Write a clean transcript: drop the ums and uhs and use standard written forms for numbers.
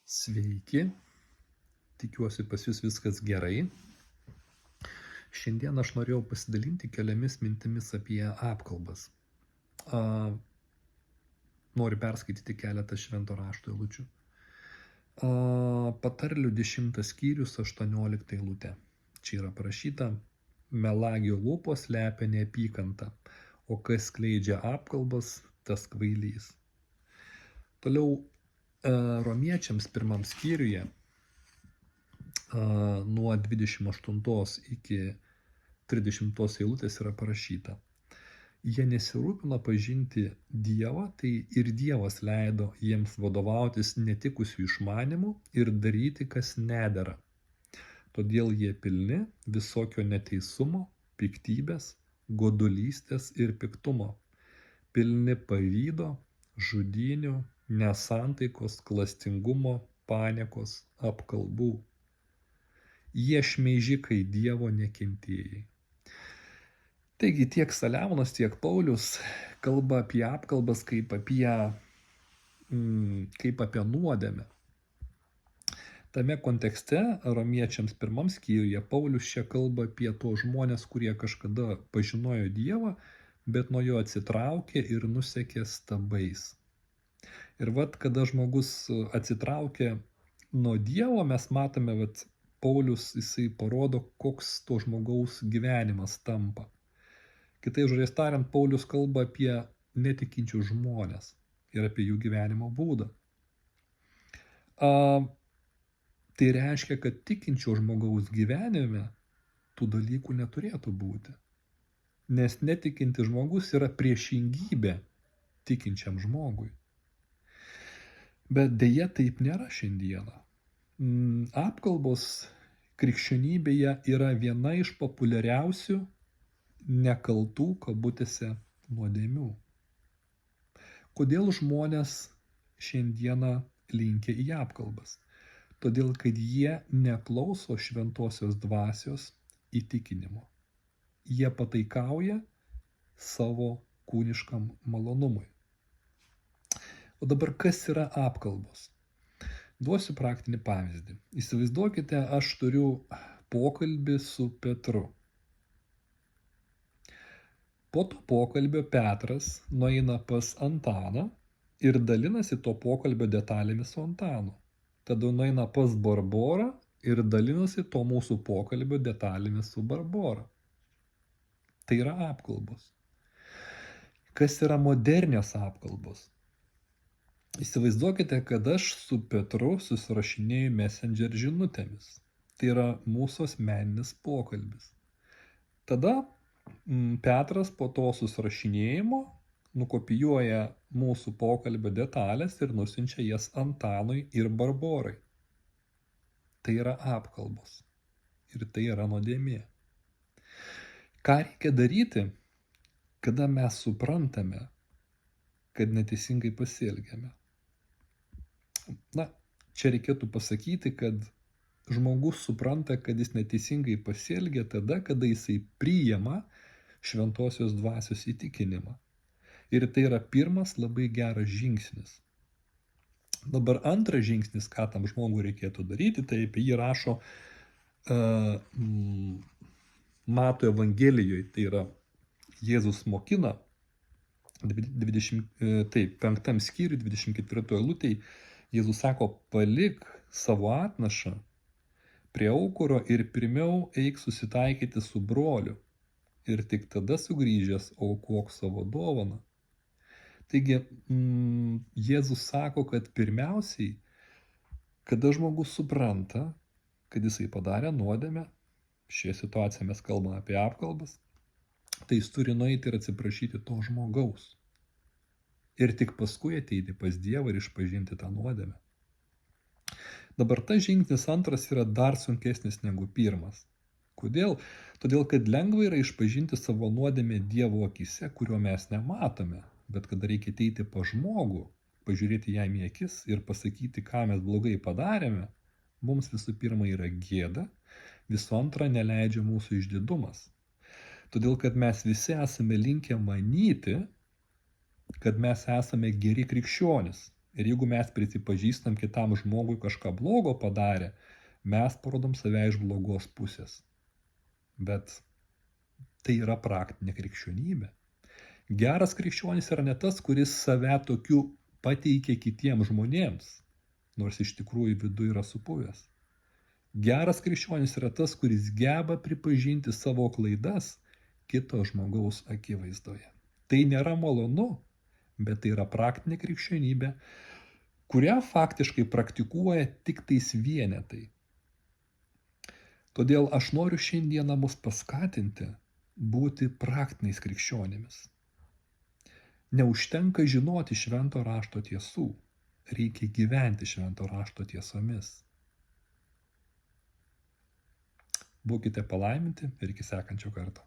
Sveiki, tikiuosi pas jūs viskas gerai. Šiandien aš norėjau pasidalinti keliomis mintimis apie apkalbas. Noriu perskaityti keletą švento rašto eilučių. Patarlių 10 skyrius 18 eilutė. Čia yra parašyta: melagio lūpos slepia neapykantą, o kas skleidžia apkalbas, tas kvailys. Toliau Romiečiams 1 skyriuje nuo 28 iki 30 eilutės yra parašyta: jie nesirūpino pažinti Dievą, tai ir Dievas leido jiems vadovautis netikusių išmanimų ir daryti, kas nedera. Todėl jie pilni visokio neteisumo, piktybės, godulystės ir piktumo, pilni pavydo, žudynių, nesantaikos, klastingumo, paniekos, apkalbų. Jie šmeižikai Dievo nekentėjai. Taigi tiek Saliamonas, tiek Paulius kalba apie apkalbas kaip apie nuodėmę. Tame kontekste Romiečiams 1 skyriuje Paulius čia kalba apie tos žmonės, kurie kažkada pažinojo Dievą, bet nuo jo atsitraukė ir nusekė stabais. Ir kada žmogus atsitraukia nuo Dievo, mes matome, Paulius jisai parodo, koks to žmogaus gyvenimas tampa. Kitais žodžiais tariant, Paulius kalba apie netikinčius žmonės ir apie jų gyvenimo būdą. Tai reiškia, kad tikinčio žmogaus gyvenime tų dalykų neturėtų būti. Nes netikintis žmogus yra priešingybė tikinčiam žmogui. Bet deja taip nėra šiandieną. Apkalbos krikščionybėje yra viena iš populiariausių nekaltų kabutėse nuodėmių. Kodėl žmonės šiandieną linkia į apkalbas? Todėl, kad jie neklauso šventosios dvasios įtikinimo. Jie pataikauja savo kūniškam malonumui. O dabar kas yra apkalbos? Duosiu praktinį pavyzdį. Įsivaizduokite, aš turiu pokalbį su Petru. Po to pokalbio Petras nueina pas Antaną ir dalinasi to pokalbio detalėmis su Antanu. Tada nueina pas Barborą ir dalinasi to mūsų pokalbio detalėmis su Barbora. Tai yra apkalbos. Kas yra modernios apkalbos? Įsivaizduokite, kad aš su Petru susirašinėju Messenger žinutėmis. Tai yra mūsų asmeninis pokalbis. Tada Petras po to susirašinėjimo nukopijuoja mūsų pokalbio detalės ir nusiunčia jas Antanui ir Barborai. Tai yra apkalbos. Ir tai yra nuodėmė. Ką reikia daryti, kada mes suprantame, kad neteisingai pasielgiame? Čia reikėtų pasakyti, kad žmogus supranta, kad jis neteisingai pasielgia tada, kada jisai priima šventosios dvasios įtikinimą. Ir tai yra pirmas labai geras žingsnis. Dabar antras žingsnis, ką tam žmogui reikėtų daryti, tai apie jį rašo Mato Evangelijoje, tai yra Jėzus mokina 5 skyriui 24 eilutėje. Jėzus sako: palik savo atnašą prie aukuro ir pirmiau eik susitaikyti su broliu ir tik tada sugrįžęs aukok savo dovaną. Taigi Jėzus sako, kad pirmiausiai, kada žmogus supranta, kad jisai padarė nuodėmę, šioje situacijoje mes kalbame apie apkalbas, tai jis turi nueiti ir atsiprašyti to žmogaus. Ir tik paskui ateiti pas Dievą ir išpažinti tą nuodėmę. Dabar tas žingsnis antras yra dar sunkesnis negu pirmas. Kodėl? Todėl, kad lengva yra išpažinti savo nuodėmę Dievo akyse, kurio mes nematome. Bet kada reikia ateiti pas žmogų, pažiūrėti jam į akis ir pasakyti, ką mes blogai padarėme, mums visų pirma yra gėda, visų antra neleidžia mūsų išdidumas. Todėl, kad mes visi esame linkę manyti, kad mes esame geri krikščionys Ir jeigu mes prisipažįstam kitam žmogui kažką blogo padarę, mes parodom save iš blogos pusės. Bet tai yra praktinė krikščionybė. Geras krikščionis yra ne tas, kuris save tokiu pateikia kitiems žmonėms, nors iš tikrųjų viduje yra supuvęs. Geras krikščionis yra tas, kuris geba pripažinti savo klaidas kito žmogaus akivaizdoje. Tai nėra malonu, bet tai yra praktinė krikščionybė, kurią faktiškai praktikuoja tik tais vienetai. Todėl aš noriu šiandieną mus paskatinti būti praktiniais krikščionimis. Neužtenka žinoti švento rašto tiesų, reikia gyventi švento rašto tiesomis. Būkite palaiminti ir iki sekančio karto.